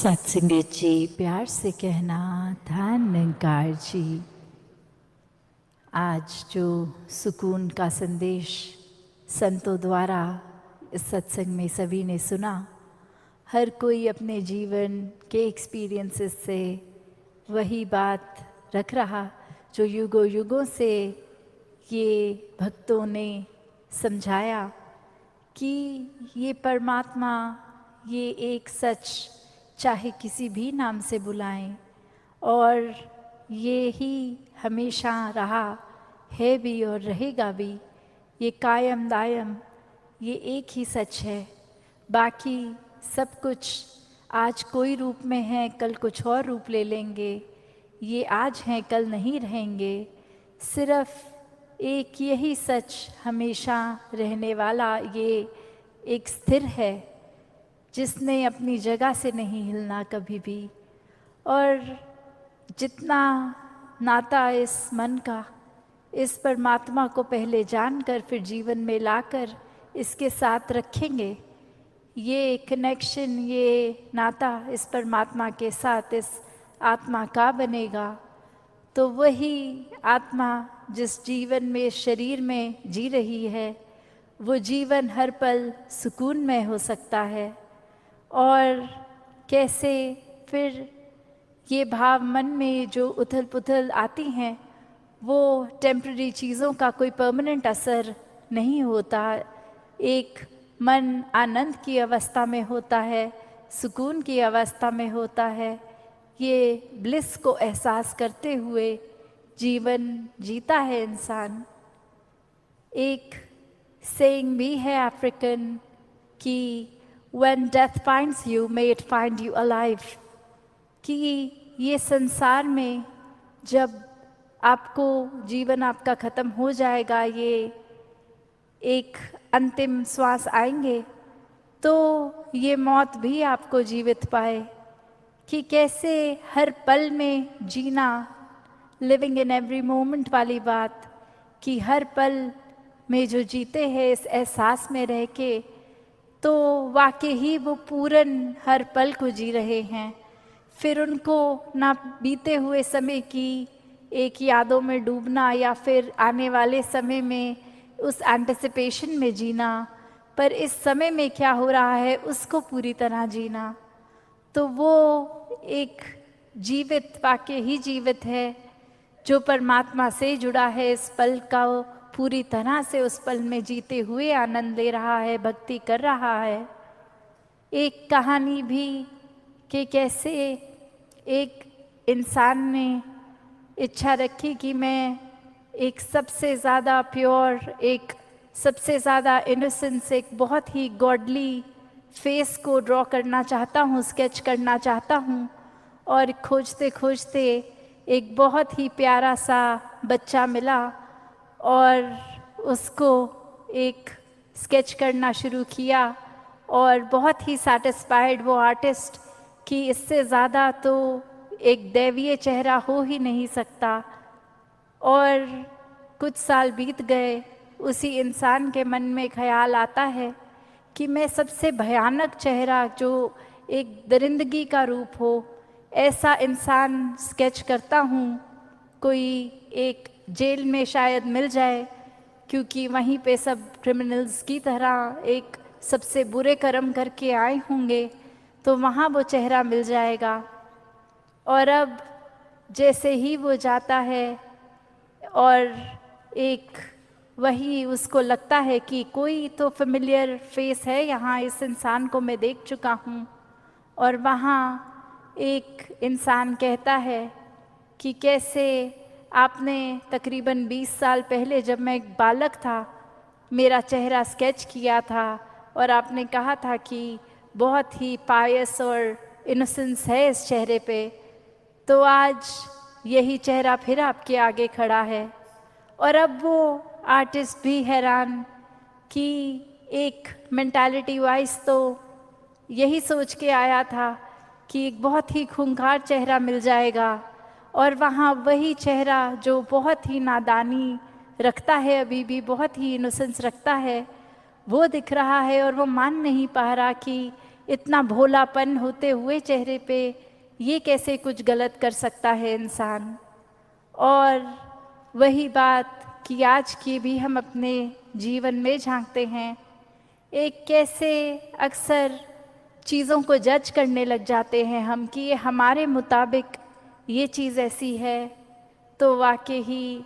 सत्संगत जी, प्यार से कहना धन निरंकार जी। आज जो सुकून का संदेश संतों द्वारा इस सत्संग में सभी ने सुना, हर कोई अपने जीवन के एक्सपीरियंसेस से वही बात रख रहा जो युगों युगों से ये भक्तों ने समझाया कि ये परमात्मा, ये एक सच चाहे किसी भी नाम से बुलाएं, और ये ही हमेशा रहा है भी और रहेगा भी। ये कायम दायम, ये एक ही सच है। बाकी सब कुछ आज कोई रूप में है, कल कुछ और रूप ले लेंगे। ये आज हैं, कल नहीं रहेंगे। सिर्फ एक यही सच हमेशा रहने वाला, ये एक स्थिर है जिसने अपनी जगह से नहीं हिलना कभी भी। और जितना नाता इस मन का इस परमात्मा को पहले जानकर फिर जीवन में लाकर इसके साथ रखेंगे, ये कनेक्शन, ये नाता इस परमात्मा के साथ इस आत्मा का बनेगा, तो वही आत्मा जिस जीवन में शरीर में जी रही है, वो जीवन हर पल सुकून में हो सकता है। और कैसे फिर ये भाव मन में जो उथल पुथल आती हैं, वो टेम्पररी चीज़ों का कोई परमानेंट असर नहीं होता। एक मन आनंद की अवस्था में होता है, सुकून की अवस्था में होता है। ये ब्लिस को एहसास करते हुए जीवन जीता है इंसान। एक सेइंग भी है अफ्रीकन कि When death finds you, may it find you alive। कि ये संसार में जब आपको जीवन आपका ख़त्म हो जाएगा, ये एक अंतिम श्वास आएंगे, तो ये मौत भी आपको जीवित पाए। कि कैसे हर पल में जीना, लिविंग इन एवरी मोमेंट वाली बात, कि हर पल में जो जीते हैं इस एहसास में रह के, तो वाकई ही वो पूरन हर पल को जी रहे हैं। फिर उनको ना बीते हुए समय की एक यादों में डूबना या फिर आने वाले समय में उस एंटिसिपेशन में जीना, पर इस समय में क्या हो रहा है उसको पूरी तरह जीना। तो वो एक जीवित, वाकई ही जीवित है, जो परमात्मा से जुड़ा है, इस पल का पूरी तरह से उस पल में जीते हुए आनंद ले रहा है, भक्ति कर रहा है। एक कहानी भी कि कैसे एक इंसान ने इच्छा रखी कि मैं एक सबसे ज़्यादा प्योर, एक सबसे ज़्यादा इनोसेंस, एक बहुत ही गॉडली फेस को ड्रॉ करना चाहता हूँ, स्केच करना चाहता हूँ। और खोजते खोजते एक बहुत ही प्यारा सा बच्चा मिला और उसको एक स्केच करना शुरू किया, और बहुत ही सैटिस्फाइड वो आर्टिस्ट कि इससे ज़्यादा तो एक दैवीय चेहरा हो ही नहीं सकता। और कुछ साल बीत गए, उसी इंसान के मन में ख्याल आता है कि मैं सबसे भयानक चेहरा, जो एक दरिंदगी का रूप हो, ऐसा इंसान स्केच करता हूँ। कोई एक जेल में शायद मिल जाए, क्योंकि वहीं पे सब क्रिमिनल्स की तरह एक सबसे बुरे कर्म करके आए होंगे, तो वहाँ वो चेहरा मिल जाएगा। और अब जैसे ही वो जाता है और एक वही उसको लगता है कि कोई तो फेमिलियर फेस है यहाँ, इस इंसान को मैं देख चुका हूँ। और वहाँ एक इंसान कहता है कि कैसे आपने तकरीबन 20 साल पहले, जब मैं एक बालक था, मेरा चेहरा स्केच किया था, और आपने कहा था कि बहुत ही पायस और इनोसेंस है इस चेहरे पे। तो आज यही चेहरा फिर आपके आगे खड़ा है। और अब वो आर्टिस्ट भी हैरान कि एक मेंटालिटी वाइज तो यही सोच के आया था कि एक बहुत ही खूंखार चेहरा मिल जाएगा, और वहाँ वही चेहरा जो बहुत ही नादानी रखता है, अभी भी बहुत ही इनोसेंस रखता है, वो दिख रहा है। और वो मान नहीं पा रहा कि इतना भोलापन होते हुए चेहरे पे ये कैसे कुछ गलत कर सकता है इंसान। और वही बात कि आज की भी हम अपने जीवन में झांकते हैं, एक कैसे अक्सर चीज़ों को जज करने लग जाते हैं हम कि ये हमारे मुताबिक ये चीज़ ऐसी है तो वाकई ही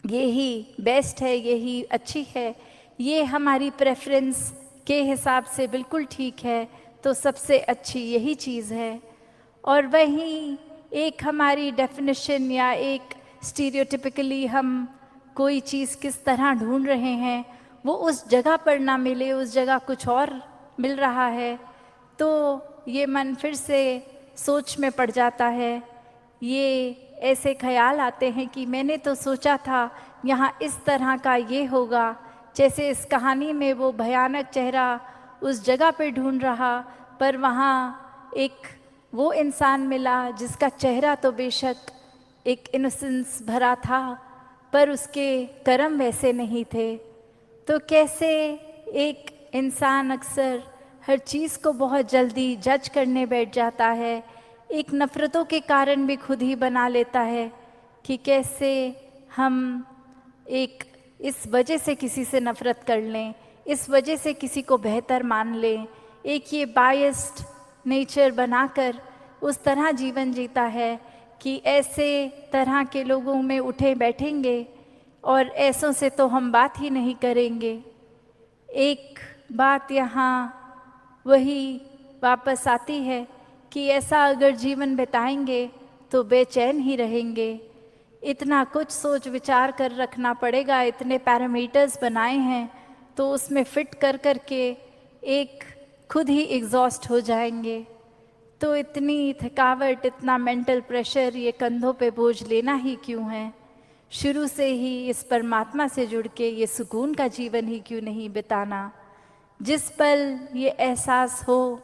यही बेस्ट है, यही अच्छी है, ये हमारी प्रेफरेंस के हिसाब से बिल्कुल ठीक है तो सबसे अच्छी यही चीज़ है। और वहीं एक हमारी डेफिनेशन या एक स्टीरियोटिपिकली हम कोई चीज़ किस तरह ढूंढ रहे हैं वो उस जगह पर ना मिले, उस जगह कुछ और मिल रहा है, तो ये मन फिर से सोच में पड़ जाता है। ये ऐसे ख्याल आते हैं कि मैंने तो सोचा था यहाँ इस तरह का ये होगा, जैसे इस कहानी में वो भयानक चेहरा उस जगह पे ढूंढ रहा, पर वहाँ एक वो इंसान मिला जिसका चेहरा तो बेशक एक इनोसेंस भरा था पर उसके कर्म वैसे नहीं थे। तो कैसे एक इंसान अक्सर हर चीज़ को बहुत जल्दी जज करने बैठ जाता है, एक नफ़रतों के कारण भी खुद ही बना लेता है कि कैसे हम एक इस वजह से किसी से नफ़रत कर लें, इस वजह से किसी को बेहतर मान लें, एक ये बायस्ड नेचर बनाकर उस तरह जीवन जीता है कि ऐसे तरह के लोगों में उठे बैठेंगे और ऐसों से तो हम बात ही नहीं करेंगे। एक बात यहाँ वही वापस आती है कि ऐसा अगर जीवन बिताएंगे तो बेचैन ही रहेंगे। इतना कुछ सोच विचार कर रखना पड़ेगा, इतने पैरामीटर्स बनाए हैं तो उसमें फिट कर कर के एक खुद ही एग्जॉस्ट हो जाएंगे। तो इतनी थकावट, इतना मेंटल प्रेशर, ये कंधों पे बोझ लेना ही क्यों है? शुरू से ही इस परमात्मा से जुड़ के ये सुकून का जीवन ही क्यों नहीं बिताना, जिस पल ये एहसास हो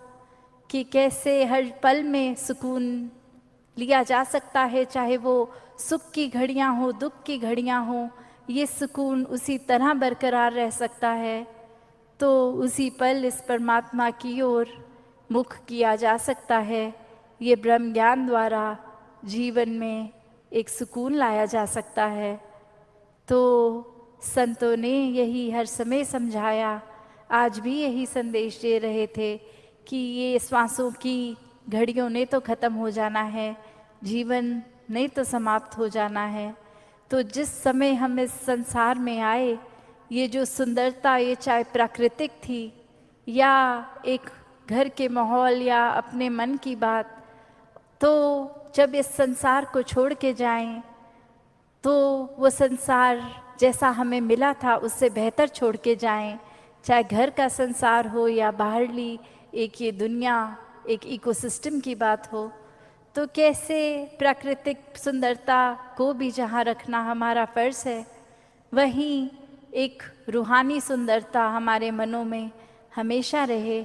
कि कैसे हर पल में सुकून लिया जा सकता है, चाहे वो सुख की घड़ियां हो, दुख की घड़ियां हो, ये सुकून उसी तरह बरकरार रह सकता है। तो उसी पल इस परमात्मा की ओर मुख किया जा सकता है। ये ब्रह्म ज्ञान द्वारा जीवन में एक सुकून लाया जा सकता है। तो संतों ने यही हर समय समझाया, आज भी यही संदेश दे रहे थे कि ये श्वासों की घड़ियों ने तो ख़त्म हो जाना है, जीवन नहीं तो समाप्त हो जाना है। तो जिस समय हम इस संसार में आए, ये जो सुंदरता, ये चाहे प्राकृतिक थी या एक घर के माहौल या अपने मन की बात, तो जब इस संसार को छोड़ के जाएं तो वो संसार जैसा हमें मिला था उससे बेहतर छोड़ के जाएं, चाहे घर का संसार हो या बाहरली एक ये दुनिया, एक इकोसिस्टम की बात हो। तो कैसे प्राकृतिक सुंदरता को भी जहाँ रखना हमारा फ़र्ज़ है, वहीं एक रूहानी सुंदरता हमारे मनों में हमेशा रहे,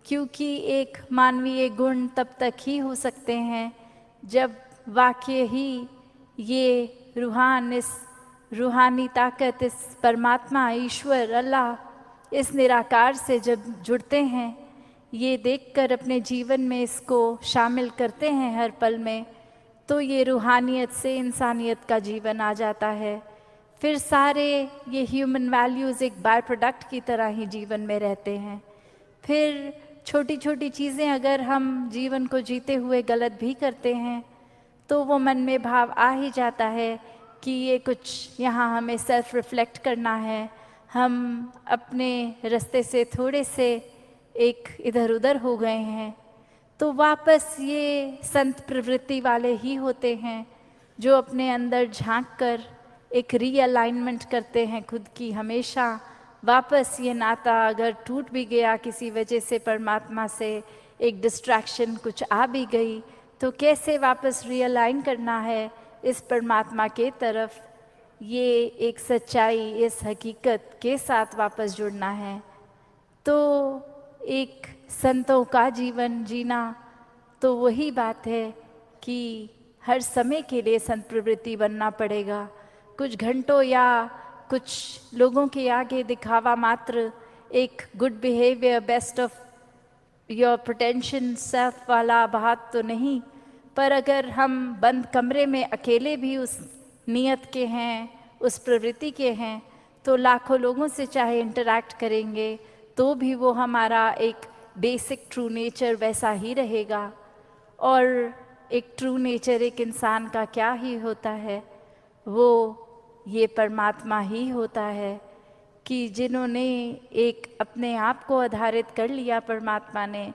क्योंकि एक मानवीय गुण तब तक ही हो सकते हैं जब वाकई ही ये रूहान, इस रूहानी ताकत, इस परमात्मा, ईश्वर, अल्लाह, इस निराकार से जब जुड़ते हैं, ये देखकर अपने जीवन में इसको शामिल करते हैं हर पल में, तो ये रूहानियत से इंसानियत का जीवन आ जाता है। फिर सारे ये ह्यूमन वैल्यूज़ एक बाय प्रोडक्ट की तरह ही जीवन में रहते हैं। फिर छोटी छोटी चीज़ें अगर हम जीवन को जीते हुए गलत भी करते हैं तो वो मन में भाव आ ही जाता है कि ये कुछ यहाँ हमें सेल्फ रिफ्लेक्ट करना है, हम अपने रास्ते से थोड़े से एक इधर उधर हो गए हैं। तो वापस ये संत प्रवृत्ति वाले ही होते हैं जो अपने अंदर झांक कर एक रीअलाइनमेंट करते हैं खुद की। हमेशा वापस ये नाता अगर टूट भी गया किसी वजह से परमात्मा से, एक डिस्ट्रैक्शन कुछ आ भी गई, तो कैसे वापस रियलाइन करना है इस परमात्मा के तरफ, ये एक सच्चाई, इस हकीकत के साथ वापस जुड़ना है। तो एक संतों का जीवन जीना तो वही बात है कि हर समय के लिए संत प्रवृत्ति बनना पड़ेगा। कुछ घंटों या कुछ लोगों के आगे दिखावा मात्र, एक good behaviour, best of your pretension self वाला बात तो नहीं, पर अगर हम बंद कमरे में अकेले भी उस नियत के हैं, उस प्रवृत्ति के हैं, तो लाखों लोगों से चाहे इंटरैक्ट करेंगे तो भी वो हमारा एक बेसिक ट्रू नेचर वैसा ही रहेगा। और एक ट्रू नेचर एक इंसान का क्या ही होता है, वो ये परमात्मा ही होता है कि जिन्होंने एक अपने आप को आधारित कर लिया परमात्मा ने,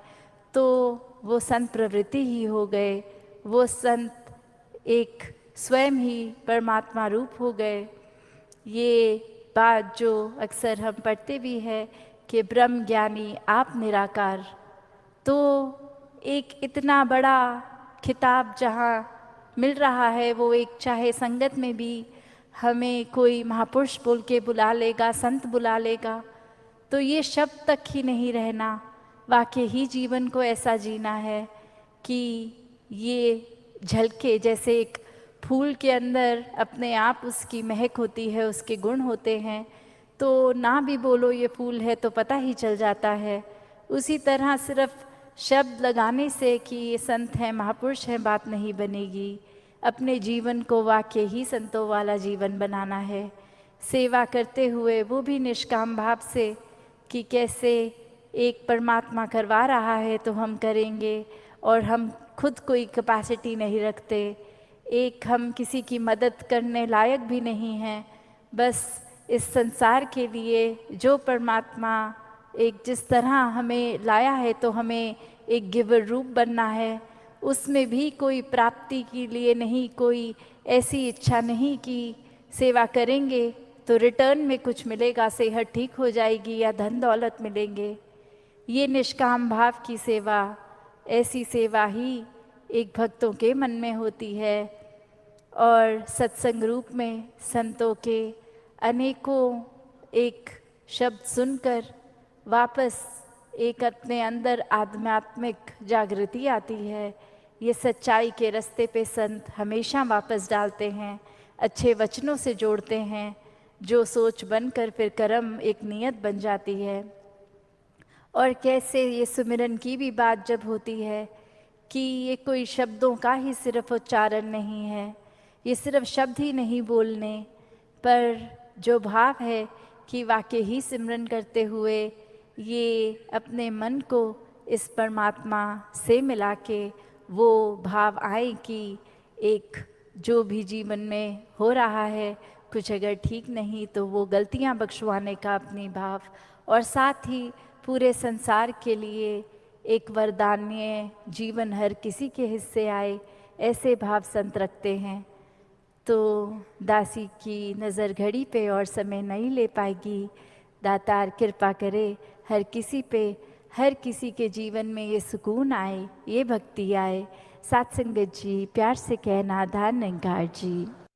तो वो संत प्रवृत्ति ही हो गए, वो संत एक स्वयं ही परमात्मा रूप हो गए। ये बात जो अक्सर हम पढ़ते भी है कि ब्रह्म ज्ञानी आप निराकार, तो एक इतना बड़ा खिताब जहाँ मिल रहा है, वो एक चाहे संगत में भी हमें कोई महापुरुष बोल के बुला लेगा, संत बुला लेगा, तो ये शब्द तक ही नहीं रहना, वाकई ही जीवन को ऐसा जीना है कि ये झलके जैसे एक फूल के अंदर अपने आप उसकी महक होती है, उसके गुण होते हैं, तो ना भी बोलो ये फूल है तो पता ही चल जाता है। उसी तरह सिर्फ शब्द लगाने से कि ये संत हैं, महापुरुष हैं, बात नहीं बनेगी। अपने जीवन को वाकई ही संतों वाला जीवन बनाना है, सेवा करते हुए वो भी निष्काम भाव से कि कैसे एक परमात्मा करवा रहा है तो हम करेंगे, और हम खुद कोई कैपेसिटी नहीं रखते, एक हम किसी की मदद करने लायक भी नहीं हैं, बस इस संसार के लिए जो परमात्मा एक जिस तरह हमें लाया है तो हमें एक गिवर रूप बनना है, उसमें भी कोई प्राप्ति के लिए नहीं, कोई ऐसी इच्छा नहीं कि सेवा करेंगे तो रिटर्न में कुछ मिलेगा, सेहत ठीक हो जाएगी या धन दौलत मिलेंगे। ये निष्काम भाव की सेवा, ऐसी सेवा ही एक भक्तों के मन में होती है। और सत्संग रूप में संतों के अनेकों एक शब्द सुनकर वापस एक अपने अंदर आध्यात्मिक जागृति आती है। ये सच्चाई के रास्ते पे संत हमेशा वापस डालते हैं, अच्छे वचनों से जोड़ते हैं, जो सोच बनकर फिर कर्म एक नियत बन जाती है। और कैसे ये सुमिरन की भी बात जब होती है कि ये कोई शब्दों का ही सिर्फ उच्चारण नहीं है, ये सिर्फ शब्द ही नहीं बोलने, पर जो भाव है कि वाकई ही सिमरन करते हुए ये अपने मन को इस परमात्मा से मिला के वो भाव आए कि एक जो भी जीवन में हो रहा है, कुछ अगर ठीक नहीं तो वो गलतियां बख्शवाने का अपनी भाव, और साथ ही पूरे संसार के लिए एक वरदान्य जीवन हर किसी के हिस्से आए, ऐसे भाव संत रखते हैं। तो दासी की नज़र घड़ी पे और समय नहीं ले पाएगी, दातार कृपा करे हर किसी पे, हर किसी के जीवन में ये सुकून आए, ये भक्ति आए। साथ संगत जी प्यार से कहना, धान निंगार जी।